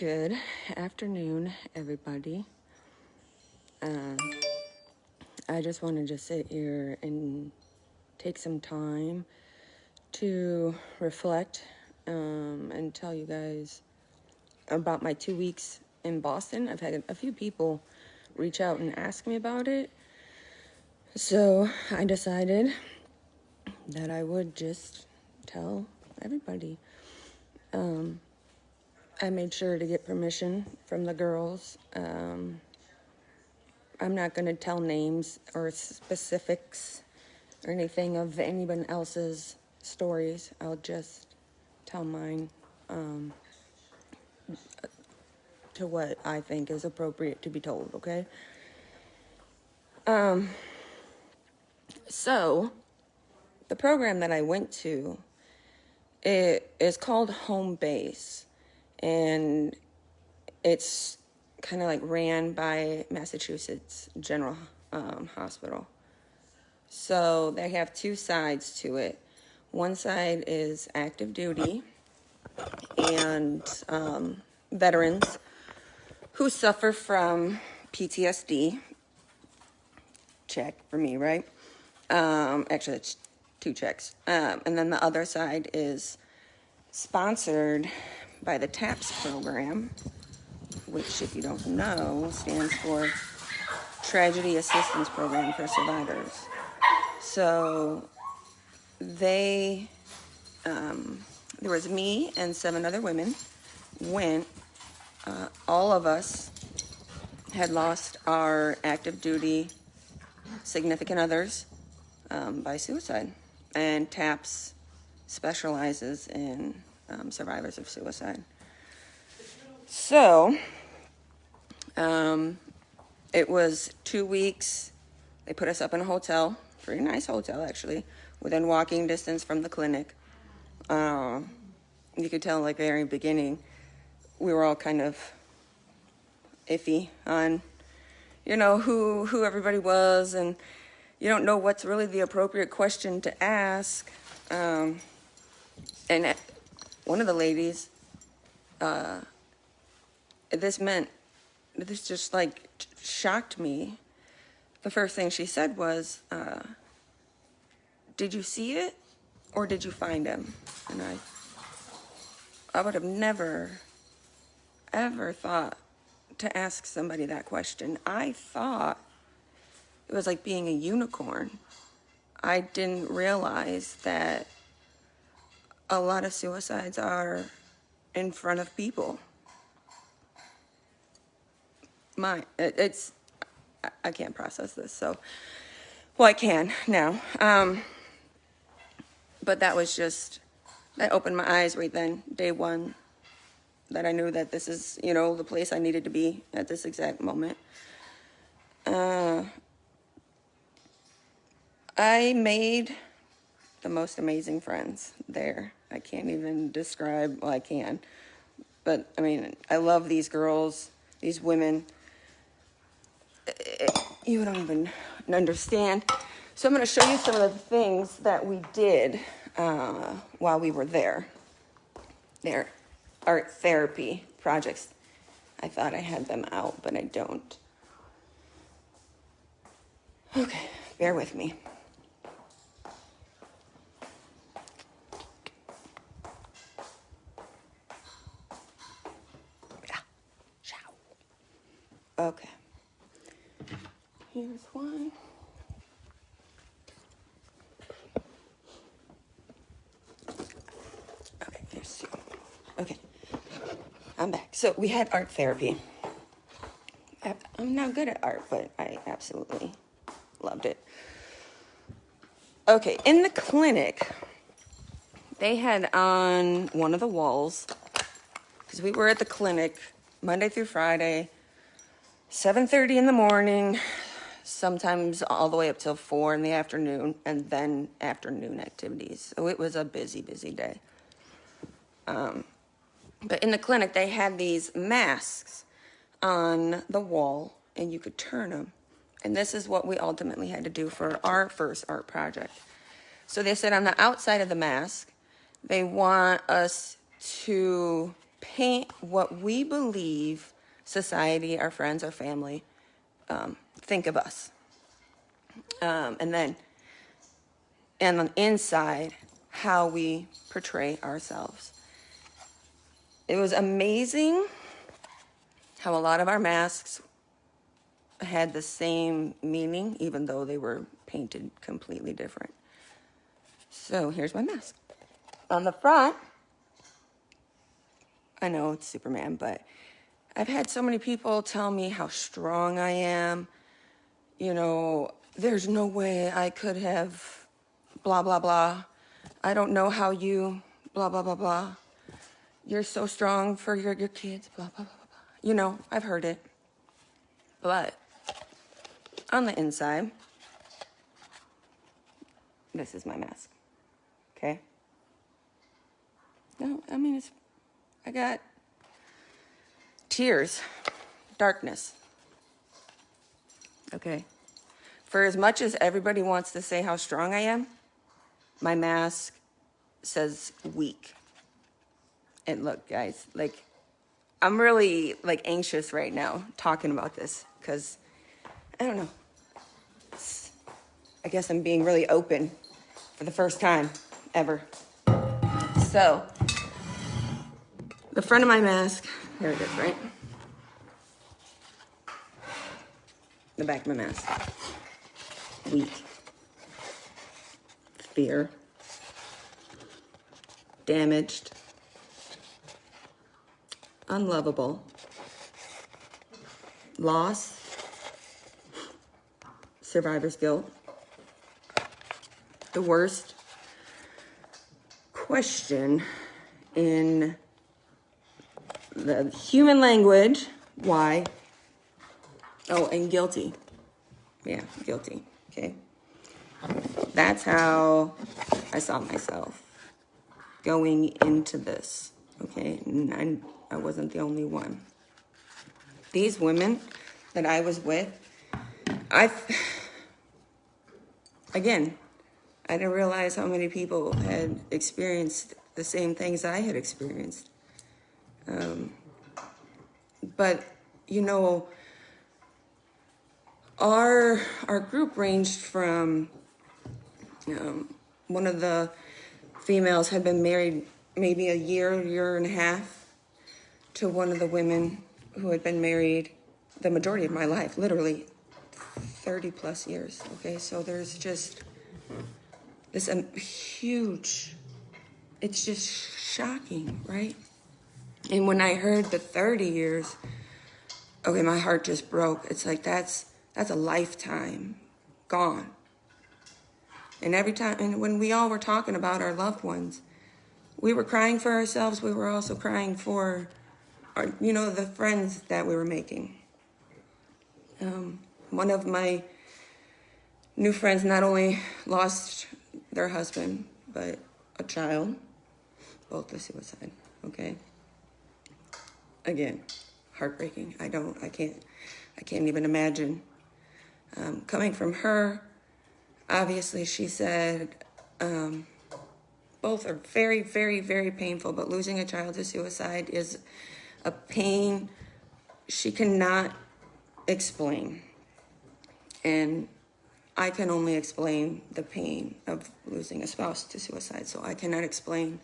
Good afternoon, everybody. I just wanted to sit here and take some time to reflect and tell you guys about my 2 weeks in Boston. I've had a few people reach out and ask me about it. So I decided that I would just tell everybody. I made sure to get permission from the girls. I'm not going to tell names or specifics or anything of anyone else's stories. I'll just tell mine to what I think is appropriate to be told, okay? So, the program that I went to, it is called Home Base, and it's kind of like ran by Massachusetts General Hospital. So they have two sides to it. One side is active duty and veterans who suffer from PTSD. Check for me, right? Actually, it's 2 checks. And then the other side is sponsored by the TAPS program, which, if you don't know, stands for Tragedy Assistance Program for Survivors. So there was me and 7 other women went. All of us had lost our active duty significant others by suicide. And TAPS specializes in survivors of suicide. So it was 2 weeks. They put us up in a hotel, pretty nice hotel actually, within walking distance from the clinic. You could tell, like, very beginning, we were all kind of iffy on, who everybody was, and you don't know what's really the appropriate question to ask. And one of the ladies, this just like shocked me. The first thing she said was, did you see it or did you find him? And I would have never, ever thought to ask somebody that question. I thought it was like being a unicorn. I didn't realize that a lot of suicides are in front of people. I can't process this, so, well, I can now. But that opened my eyes right then, day one, that I knew that this is, the place I needed to be at this exact moment. I made the most amazing friends there. I can't even describe, well, I can. But, I love these girls, these women. You don't even understand. So I'm going to show you some of the things that we did while we were there. Their art therapy projects. I thought I had them out, but I don't. Okay, bear with me. Okay. Here's one. Okay, here's 2. Okay. I'm back. So we had art therapy. I'm not good at art, but I absolutely loved it. Okay, in the clinic, they had on one of the walls, because we were at the clinic Monday through Friday, 7:30 in the morning, sometimes all the way up till 4 in the afternoon, and then afternoon activities. So it was a busy, busy day. But in the clinic, they had these masks on the wall, and you could turn them. And this is what we ultimately had to do for our first art project. So they said on the outside of the mask, they want us to paint what we believe society, our friends, our family think of us. And then on the inside, how we portray ourselves. It was amazing how a lot of our masks had the same meaning, even though they were painted completely different. So here's my mask. On the front, I know it's Superman, but I've had so many people tell me how strong I am. You know, there's no way I could have blah, blah, blah. I don't know how you blah, blah, blah, blah. You're so strong for your kids, blah, blah, blah, blah. You know, I've heard it. But on the inside, this is my mask. Okay? No, I mean, I got tears, darkness. Okay? For as much as everybody wants to say how strong I am, my mask says weak. And look, guys, like, I'm really, like, anxious right now talking about this because, I don't know. I guess I'm being really open for the first time ever. So, the front of my mask, here it is, right? The back of my mask. Weak. Fear. Damaged. Unlovable. Loss. Survivor's guilt. The worst question in the human language, why? Oh, and guilty. Yeah, guilty, okay? That's how I saw myself going into this, okay? And I wasn't the only one. These women that I was with, again, I didn't realize how many people had experienced the same things I had experienced. But, you know, our group ranged from, one of the females had been married maybe a year and a half, to one of the women who had been married the majority of my life, literally 30 plus years, okay? So there's just this huge, it's just shocking, right? And when I heard the 30 years, okay, my heart just broke. It's like, that's a lifetime gone. And every time, and when we all were talking about our loved ones, we were crying for ourselves. We were also crying for our, you know, the friends that we were making. One of my new friends not only lost their husband, but a child, both to suicide, okay? Again, heartbreaking. I can't even imagine. Coming from her, obviously she said, both are very, very, very painful, but losing a child to suicide is a pain she cannot explain. And I can only explain the pain of losing a spouse to suicide, so I cannot explain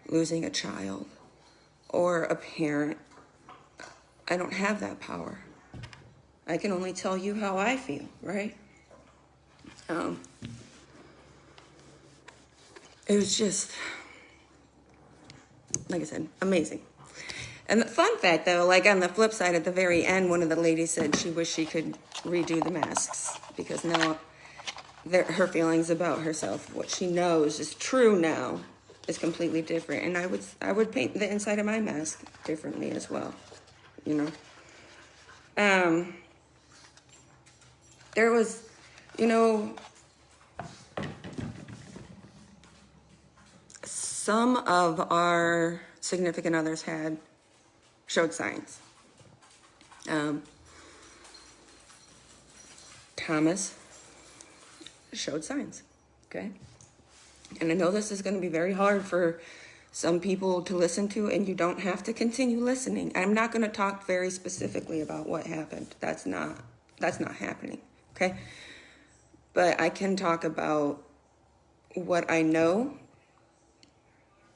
losing a child or a parent. I don't have that power. I can only tell you how I feel, right? It was just, like I said, amazing. And the fun fact, though, like on the flip side, at the very end, one of the ladies said she wished she could redo the masks because now her feelings about herself, what she knows is true now, is completely different. And I would paint the inside of my mask differently as well, you know. There was, you know, some of our significant others showed signs. Thomas showed signs, okay? And I know this is going to be very hard for some people to listen to, and you don't have to continue listening. I'm not going to talk very specifically about what happened. That's not happening, okay? But I can talk about what I know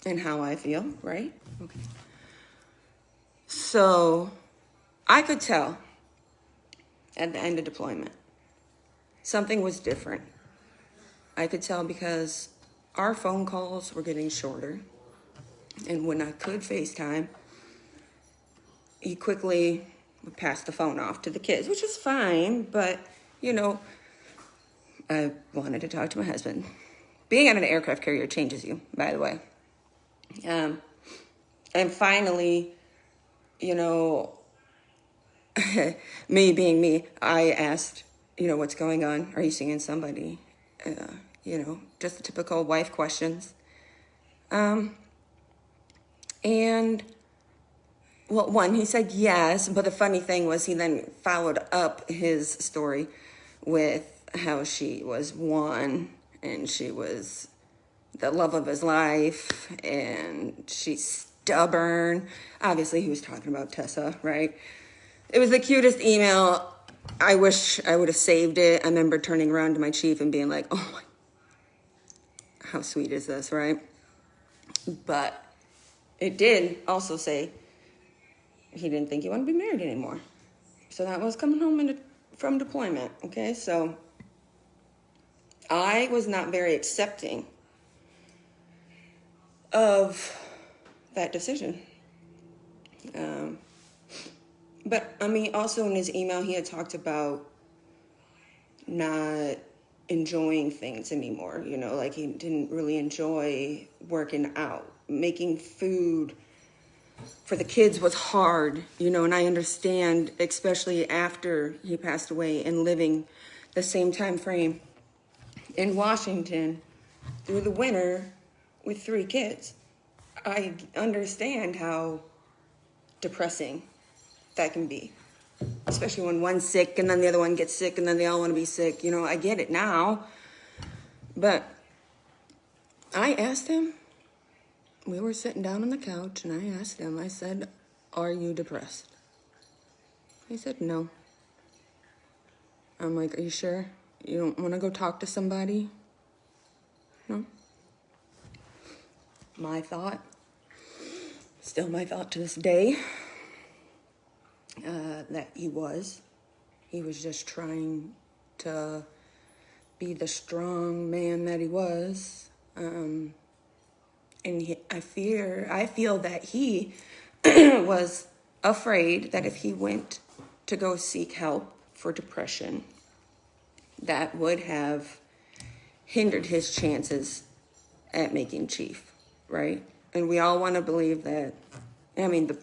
and how I feel, right? Okay. So I could tell at the end of deployment something was different. I could tell because our phone calls were getting shorter. And when I could FaceTime, he quickly would pass the phone off to the kids, which is fine. But, I wanted to talk to my husband. Being on an aircraft carrier changes you, by the way. And finally, me being me, I asked, what's going on? Are you seeing somebody? Just the typical wife questions. And, well, one, he said yes, but the funny thing was he then followed up his story with how she was one, and she was the love of his life, and she's stubborn. Obviously, he was talking about Tessa, right? It was the cutest email. I wish I would have saved it. I remember turning around to my chief and being like, oh my, how sweet is this, right? But it did also say he didn't think he wanted to be married anymore. So that was coming home from deployment, okay? So I was not very accepting of that decision. But, also in his email, he had talked about not enjoying things anymore, like he didn't really enjoy working out. Making food for the kids was hard, and I understand, especially after he passed away and living the same time frame in Washington through the winter with 3 kids. I understand how depressing that can be, especially when one's sick and then the other one gets sick and then they all want to be sick. I get it now. But I asked him, we were sitting down on the couch, and I asked him, I said, are you depressed? He said, no. I'm like, are you sure? You don't want to go talk to somebody? No. My thought, still my thought to this day, that he was just trying to be the strong man that he was. And I feel that he was afraid that if he went to go seek help for depression, that would have hindered his chances at making chief, right? And we all want to believe that, the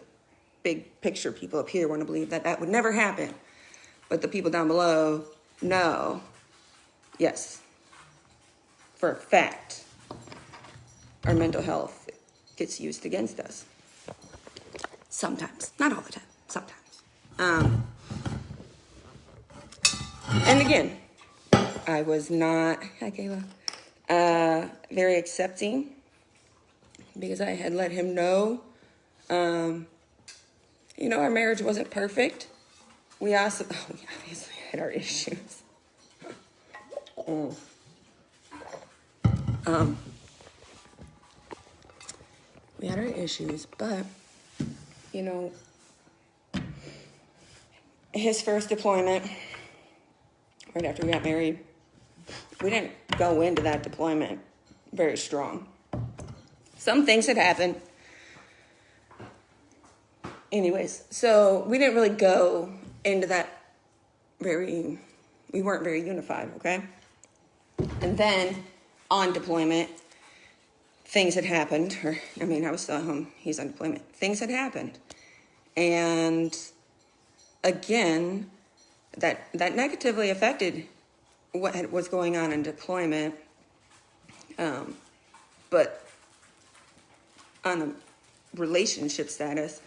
big picture people up here want to believe that that would never happen. But the people down below know, yes, for a fact, our mental health gets used against us. Sometimes. Not all the time. Sometimes. And again, I was not, hi Kayla, very accepting because I had let him know, our marriage wasn't perfect. We obviously had our issues. We had our issues, but, his first deployment, right after we got married, we didn't go into that deployment very strong. Some things had happened. Anyways, so we didn't really go into that we weren't very unified, okay? And then on deployment, things had happened. I was still at home. He's on deployment. Things had happened. And again, that negatively affected what was going on in deployment. But on a relationship status,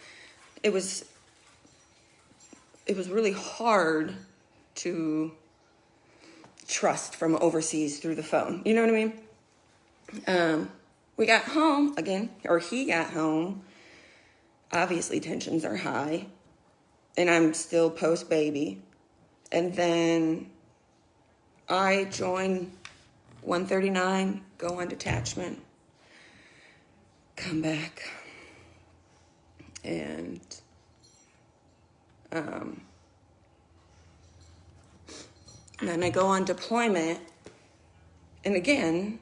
it was really hard to trust from overseas through the phone. You know what I mean? We got home again, or he got home. Obviously, tensions are high, and I'm still post-baby. And then I join 139, go on detachment, come back, and then I go on deployment. And again,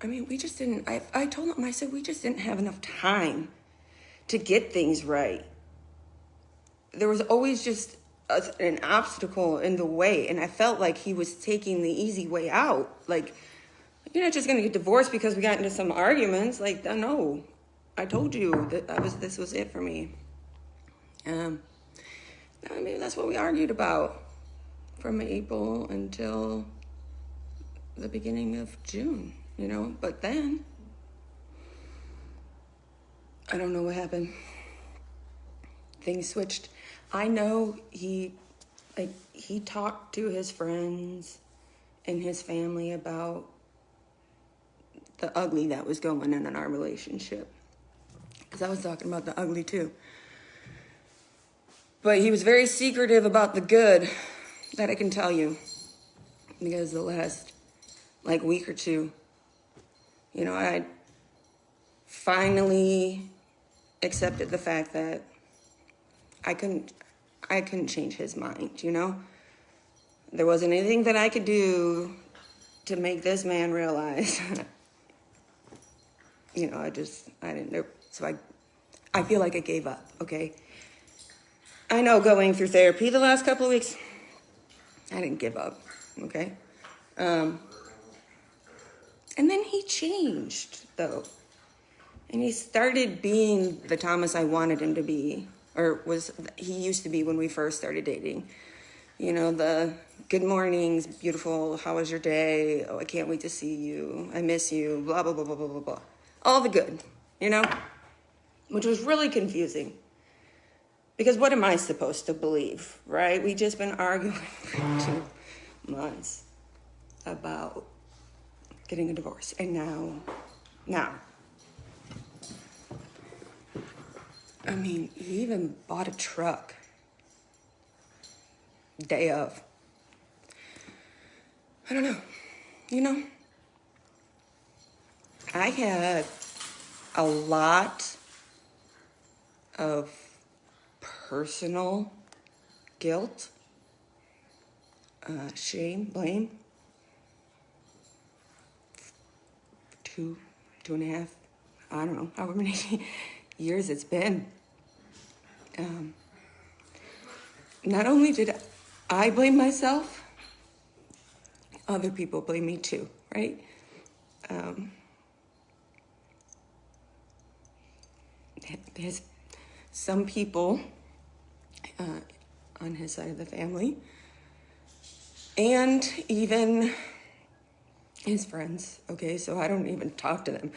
I mean, we just didn't, I told him, I said, we just didn't have enough time to get things right. There was always just an obstacle in the way, and I felt like he was taking the easy way out. Like, you're not just going to get divorced because we got into some arguments. Like, no, I told you that this was it for me. I mean, that's what we argued about from April until the beginning of June, you know. But then, I don't know what happened. Things switched. I know he talked to his friends and his family about the ugly that was going on in our relationship. Because I was talking about the ugly too. But he was very secretive about the good, that I can tell you. Because the last, week or two, you know, I finally accepted the fact that I couldn't change his mind, you know? There wasn't anything that I could do to make this man realize, you know, I didn't know. So I feel like I gave up, okay? I know going through therapy the last couple of weeks, I didn't give up, okay? And then he changed, though. And he started being the Thomas I wanted him to be, he used to be when we first started dating. You know, the good mornings, beautiful, how was your day? Oh, I can't wait to see you. I miss you, blah, blah, blah, blah, blah, blah, blah. All the good, you know? Which was really confusing. Because what am I supposed to believe, right? We just been arguing for 2 months about getting a divorce. And now, I mean, he even bought a truck. Day of. I don't know. You know, I had a lot of personal guilt, shame, blame. 2.5, I don't know, however many years it's been. Not only did I blame myself, other people blame me too, right? There's some people on his side of the family, and even his friends, okay? So I don't even talk to them.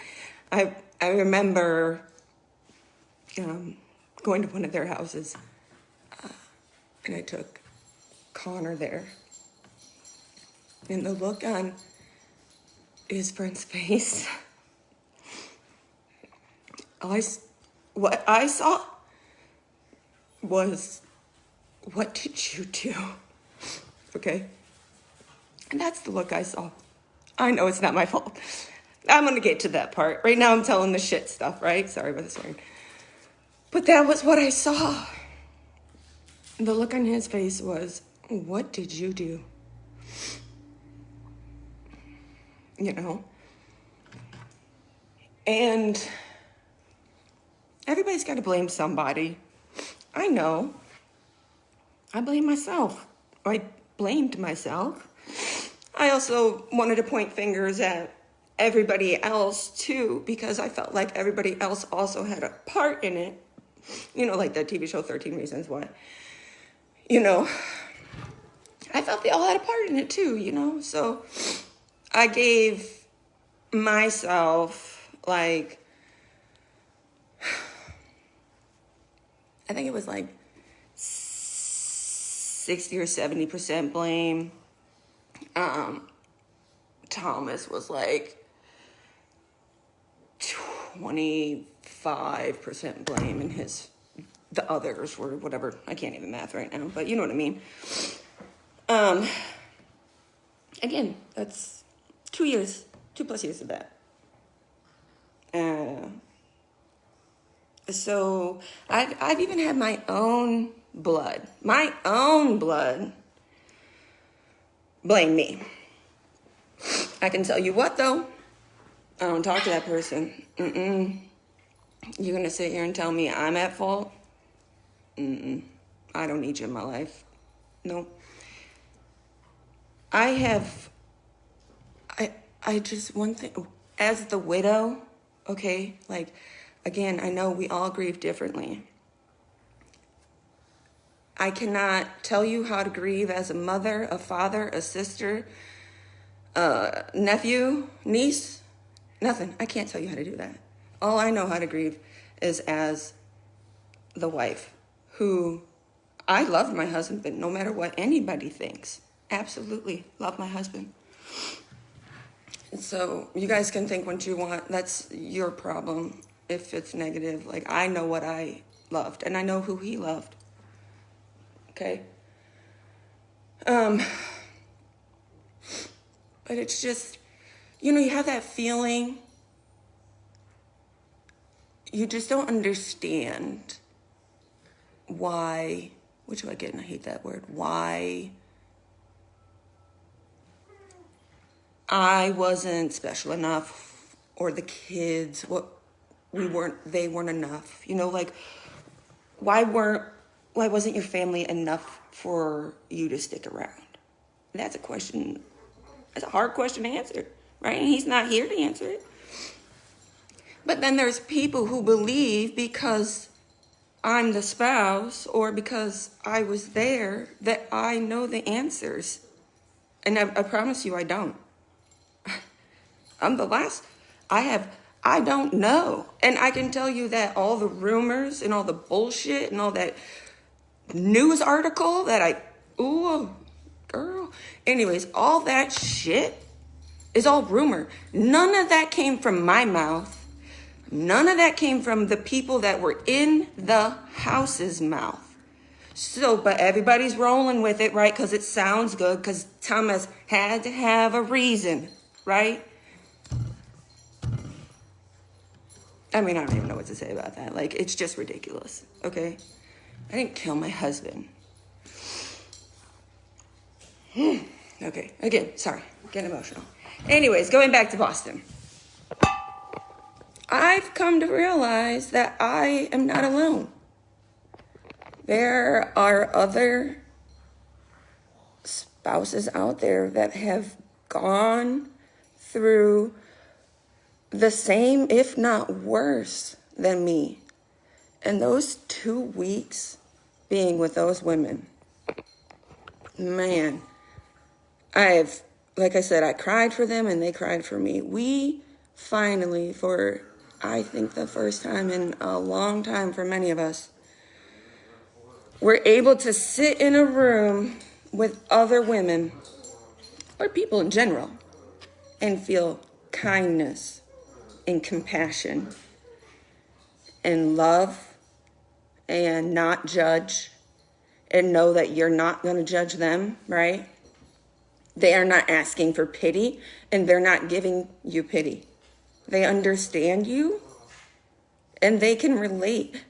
I remember going to one of their houses, and I took Connor there. And the look on his friend's face, what I saw was, what did you do? Okay? And that's the look I saw. I know it's not my fault. I'm going to get to that part. Right now I'm telling the shit stuff, right? Sorry about the swearing. But that was what I saw. The look on his face was, what did you do? You know? And everybody's got to blame somebody. I know. I blame myself. I blamed myself. I also wanted to point fingers at everybody else too, because I felt like everybody else also had a part in it. You know, like the TV show 13 Reasons Why. You know, I felt they all had a part in it too, you know? So I gave myself, I think it was 60 or 70% blame. Thomas was 25% blame and the others were whatever. I can't even math right now, but you know what I mean. Again, that's 2+ years of that. So I've even had my own blood blame me. I can tell you what though, I don't talk to that person. You're gonna sit here and tell me I'm at fault? I don't need you in my life. No. I just, one thing, as the widow, okay, like, again, I know we all grieve differently. I cannot tell you how to grieve as a mother, a father, a sister, a nephew, niece, nothing. I can't tell you how to do that. All I know how to grieve is as the wife, who I love my husband, no matter what anybody thinks. Absolutely love my husband. So you guys can think what you want. That's your problem if it's negative. Like, I know what I loved, and I know who he loved. Okay? But it's just, you have that feeling. You just don't understand why, which do I get? And I hate that word. Why I wasn't special enough, or the kids, they weren't enough. Like, why wasn't your family enough for you to stick around? That's a question. That's a hard question to answer, right? And he's not here to answer it. But then there's people who believe because I'm the spouse or because I was there that I know the answers. And I promise you I don't. I'm the last. I don't know. And I can tell you that all the rumors and all the bullshit and all that news article that ooh, girl. Anyways, all that shit is all rumor. None of that came from my mouth. None of that came from the people that were in the house's mouth. So, but everybody's rolling with it, right? Because it sounds good, because Thomas had to have a reason, right? I mean, I don't even know what to say about that. Like, it's just ridiculous, okay? I didn't kill my husband. Okay, again, sorry, getting emotional. Anyways, going back to Boston. I've come to realize that I am not alone. There are other spouses out there that have gone through the same, if not worse, than me. And those 2 weeks being with those women, man, like I said, I cried for them and they cried for me. We finally, for I think the first time in a long time for many of us, were able to sit in a room with other women, or people in general, and feel kindness and compassion and love and not judge and know that you're not going to judge them, right? They are not asking for pity and they're not giving you pity. They understand you and they can relate.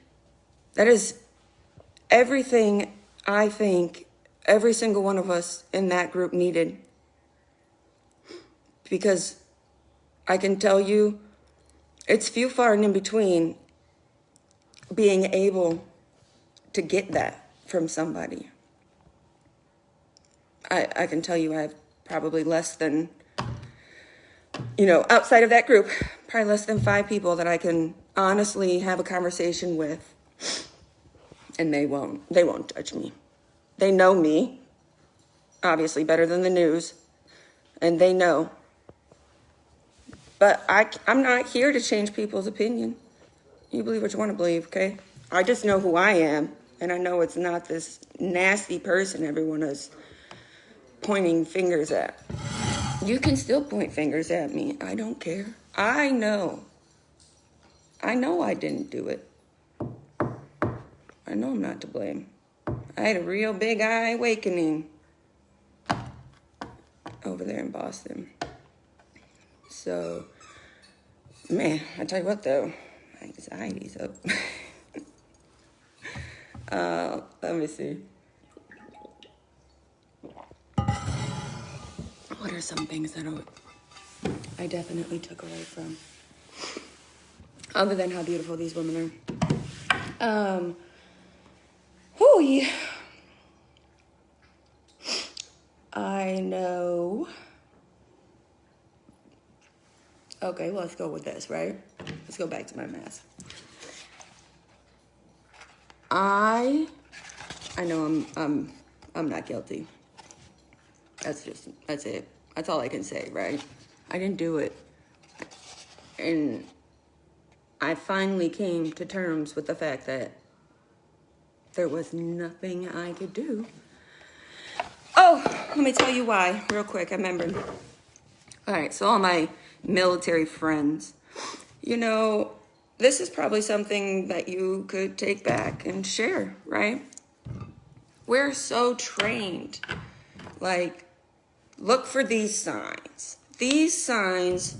That is everything I think every single one of us in that group needed. Because I can tell you, it's few far and in between being able to get that from somebody. I can tell you I have probably less than, outside of that group, probably less than 5 people that I can honestly have a conversation with, and they won't judge me. They know me, obviously better than the news, and they know. But I'm not here to change people's opinion. You believe what you want to believe, okay? I just know who I am, and I know it's not this nasty person everyone is pointing fingers at. You can still point fingers at me. I don't care. I know I know I didn't do it. I know I'm not to blame. I had a real big eye awakening over there in Boston. So, man, I tell you what though, my anxiety's up. Let me see. What are some things that I definitely took away from? Other than how beautiful these women are. Yeah. I know. Okay, well, let's go with this, right? Let's go back to my mask. I know I'm not guilty. That's it. That's all I can say, right? I didn't do it. And I finally came to terms with the fact that there was nothing I could do. Oh, let me tell you why, real quick. I remembered. All right, so all my military friends, this is probably something that you could take back and share, right? We're so trained. Like, look for these signs. These signs,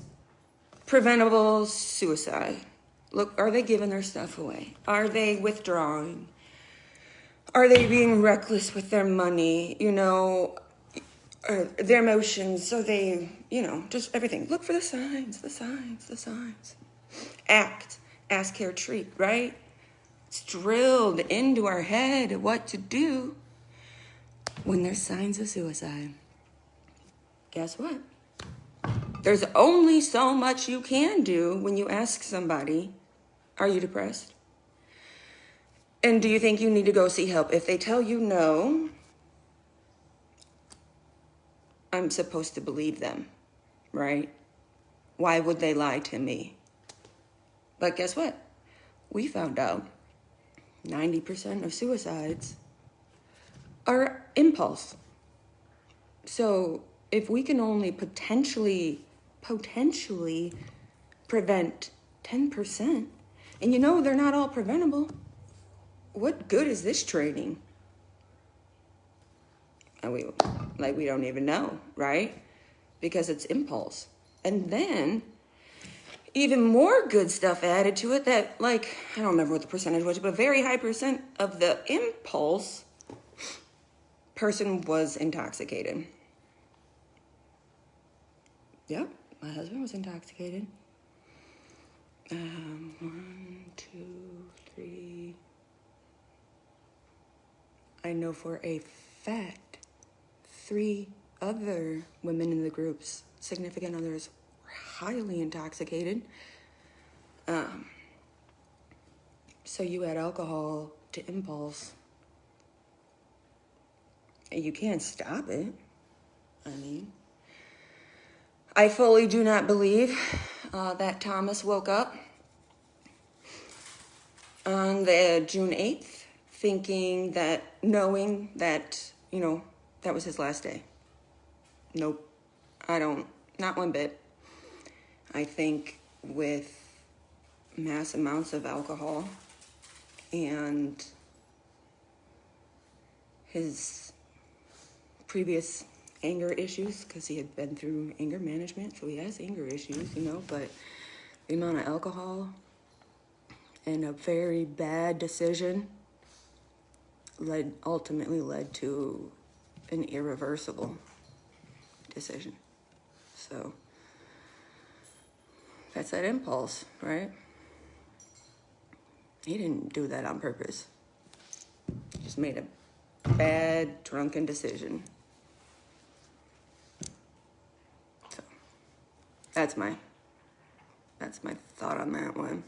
preventable suicide. Look, are they giving their stuff away? Are they withdrawing? Are they being reckless with their money? Their emotions? Are they, just everything. Look for the signs, the signs. Act, ask, care, treat, right? It's drilled into our head what to do when there's signs of suicide. Guess what? There's only so much you can do when you ask somebody, are you depressed? And do you think you need to go see help? If they tell you no, I'm supposed to believe them, right? Why would they lie to me? But guess what? We found out 90% of suicides are impulse. So if we can only potentially prevent 10%, and they're not all preventable, what good is this training? And we don't even know, right? Because it's impulse. And then even more good stuff added to it that, I don't remember what the percentage was, but a very high percent of the impulse person was intoxicated. Yep, my husband was intoxicated. 1, 2, 3. I know for a fact 3 other women in the group's significant others were highly intoxicated. So you add alcohol to impulse, and you can't stop it. I fully do not believe that Thomas woke up on the June 8th knowing that, that was his last day. Nope. Not one bit. I think with mass amounts of alcohol and his previous anger issues, because he had been through anger management, so he has anger issues, but the amount of alcohol and a very bad decision ultimately led to an irreversible decision. So that's that impulse, right? He didn't do that on purpose. He just made a bad, drunken decision. So that's my thought on that one.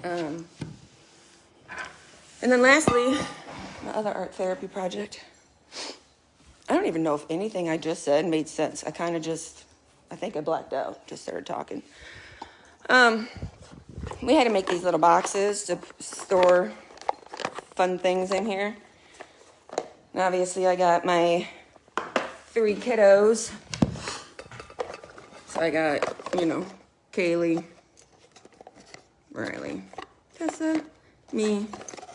And then lastly, my other art therapy project. I don't even know if anything I just said made sense. I think I blacked out, just started talking. We had to make these little boxes to store fun things in here. And obviously I got my 3 kiddos. So I got, Kaylee, Riley. Tessa, me,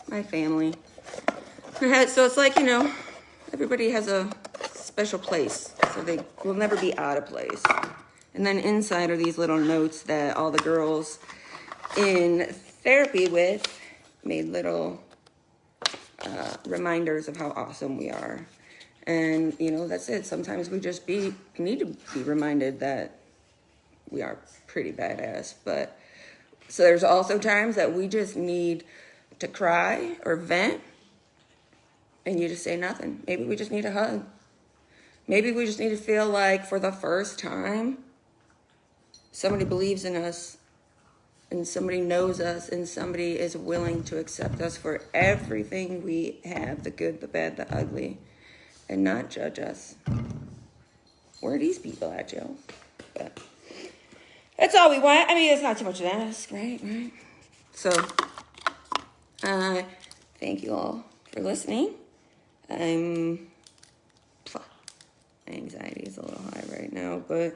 my family. So it's like, you know, everybody has a special place, so they will never be out of place. And then inside are these little notes that all the girls in therapy with made little reminders of how awesome we are. And, you know, that's it. Sometimes we just need to be reminded that we are pretty badass. But so there's also times that we just need to cry or vent, and you just say nothing. Maybe we just need a hug. Maybe we just need to feel like for the first time, somebody believes in us, and somebody knows us, and somebody is willing to accept us for everything we have, the good, the bad, the ugly, and not judge us. Where are these people at, Joe? But that's all we want. I mean, it's not too much to ask, right? So, thank you all for listening. My anxiety is a little high right now, but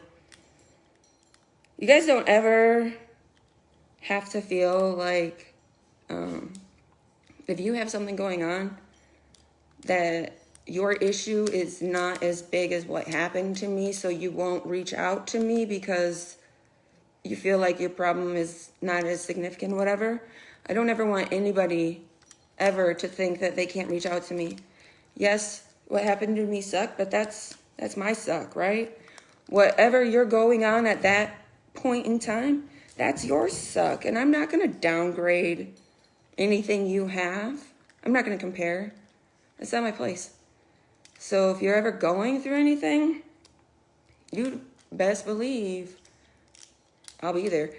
you guys don't ever have to feel like if you have something going on that your issue is not as big as what happened to me, so you won't reach out to me because you feel like your problem is not as significant, whatever. I don't ever want anybody ever to think that they can't reach out to me. Yes, what happened to me sucked, but that's my suck, right? Whatever you're going on at that point in time, that's your suck. And I'm not going to downgrade anything you have. I'm not going to compare. That's not my place. So if you're ever going through anything, you best believe I'll be there.